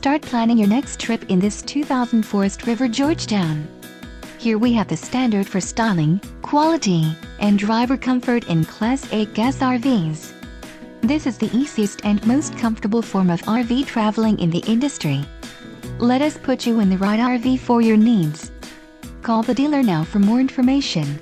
Start planning your next trip in this 2000 Forest River Georgetown. Here we have the standard for styling, quality, and driver comfort in Class A gas RVs. This is the easiest and most comfortable form of RV traveling in the industry. Let us put you in the right RV for your needs. Call the dealer now for more information.